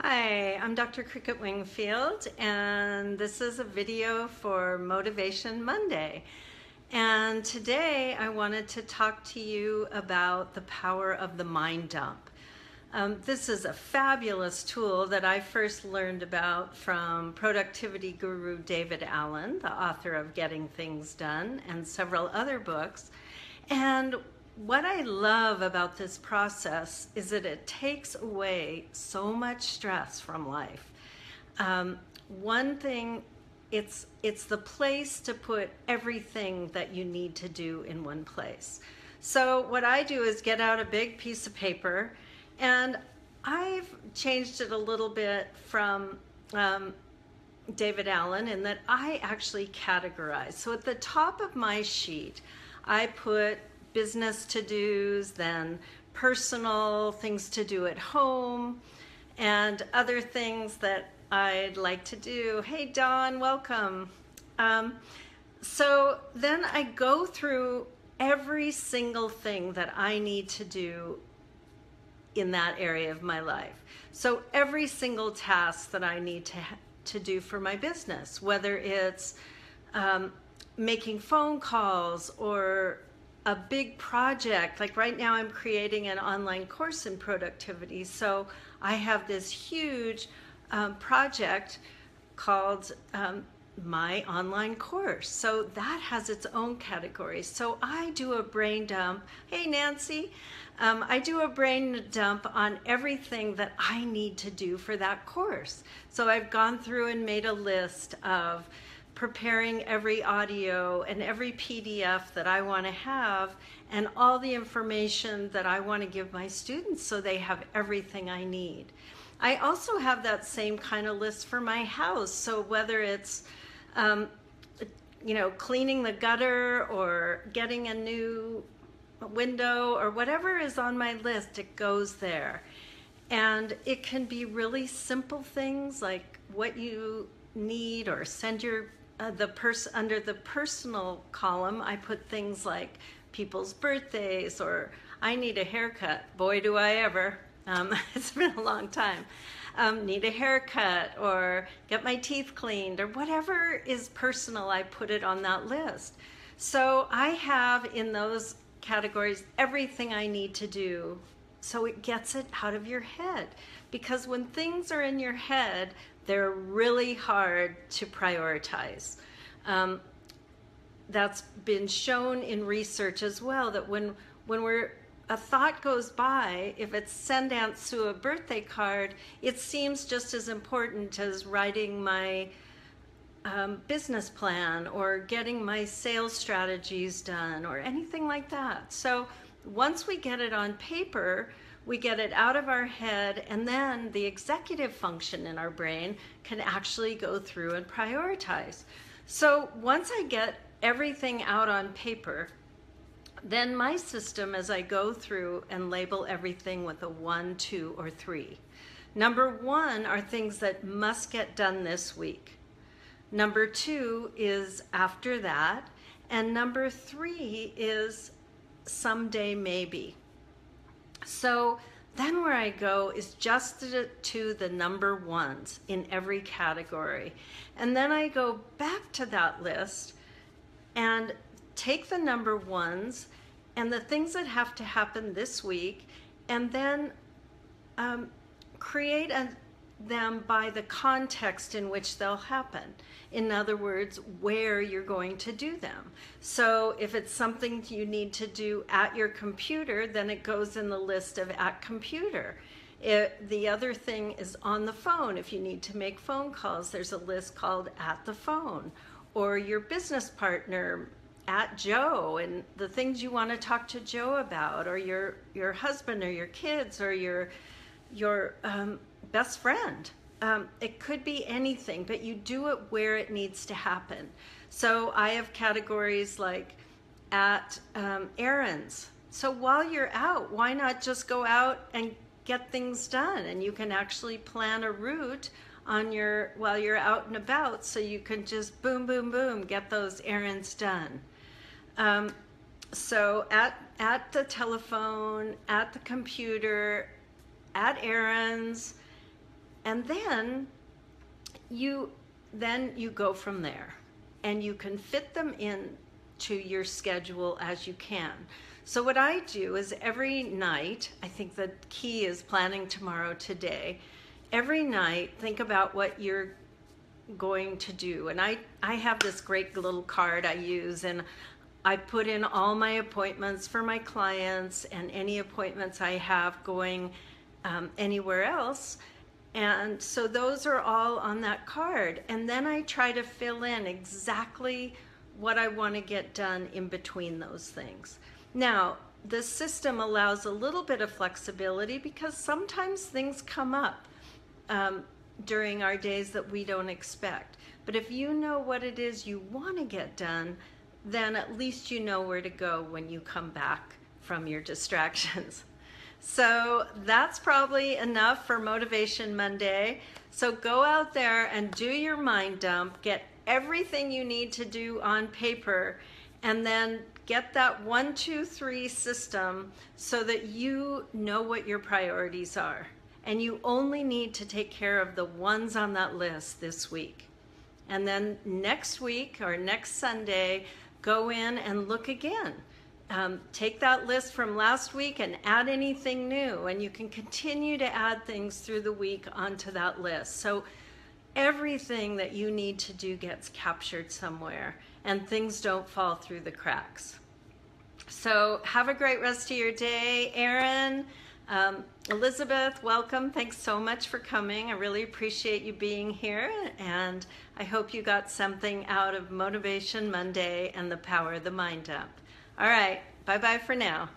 Hi, I'm Dr. Cricket Wingfield, and this is a video for Motivation Monday. And today I wanted to talk to you about the power of the mind dump. This is a fabulous tool that I first learned about from productivity guru David Allen, the author of Getting Things Done and several other books. And what I love about this process is that it takes away so much stress from life. One thing, it's the place to put everything that you need to do in one place. So what I do is get out a big piece of paper, and I've changed it a little bit from David Allen in that I actually categorize. So at the top of my sheet, I put business to-dos, then personal things to do at home, and other things that I'd like to do. Hey, Dawn, welcome. So then I go through every single thing that I need to do in that area of my life. So every single task that I need to do for my business, whether it's making phone calls or a big project. Like right now I'm creating an online course in productivity. So I have this huge project called my online course. So that has its own category. So I do a brain dump. Hey, Nancy. I do a brain dump on everything that I need to do for that course. So I've gone through and made a list of preparing every audio and every PDF that I want to have and all the information that I want to give my students so they have everything I need. I also have that same kind of list for my house. So whether it's cleaning the gutter or getting a new window or whatever is on my list, it goes there. And it can be really simple things like what you need, or send your under the personal column, I put things like people's birthdays, or I need a haircut. Boy, do I ever. It's been a long time. Need a haircut, or get my teeth cleaned, or whatever is personal, I put it on that list. So I have in those categories everything I need to do, so it gets it out of your head. Because when things are in your head, they're really hard to prioritize. That's been shown in research as well, that when a thought goes by, if it's send Aunt Sue a birthday card, it seems just as important as writing my business plan or getting my sales strategies done or anything like that. So once we get it on paper, we get it out of our head, and then the executive function in our brain can actually go through and prioritize. So once I get everything out on paper, then my system, as I go through and label everything with a 1, 2, or 3. Number 1 are things that must get done this week. Number 2 is after that. And number 3 is someday maybe. So then where I go is just to the number 1s in every category. And then I go back to that list and take the number 1s and the things that have to happen this week, and then create them by the context in which they'll happen. In other words, where you're going to do them. So if it's something you need to do at your computer, then it goes in the list of at computer. The other thing is on the phone. If you need to make phone calls, there's a list called at the phone. Or your business partner, at Joe, and the things you want to talk to Joe about, or your husband or your kids or your best friend. It could be anything, but you do it where it needs to happen. So I have categories like at errands. So while you're out, why not just go out and get things done? And you can actually plan a route while you're out and about, so you can just boom, boom, boom, get those errands done. So at the telephone, at the computer, at errands, And then you go from there, and you can fit them in to your schedule as you can. So what I do is every night, I think the key is planning tomorrow today. Every night, think about what you're going to do. And I have this great little card I use, and I put in all my appointments for my clients and any appointments I have going anywhere else. And so those are all on that card. And then I try to fill in exactly what I want to get done in between those things. Now, the system allows a little bit of flexibility because sometimes things come up during our days that we don't expect. But if you know what it is you want to get done, then at least you know where to go when you come back from your distractions. So that's probably enough for Motivation Monday. So go out there and do your mind dump, get everything you need to do on paper, and then get that 1, 2, 3 system so that you know what your priorities are. And you only need to take care of the ones on that list this week. And then next week or next Sunday, go in and look again. Take that list from last week and add anything new, and you can continue to add things through the week onto that list. So everything that you need to do gets captured somewhere, and things don't fall through the cracks. So have a great rest of your day. Erin, Elizabeth, welcome. Thanks so much for coming. I really appreciate you being here, and I hope you got something out of Motivation Monday and the Power of the Mind Dump. All right, bye-bye for now.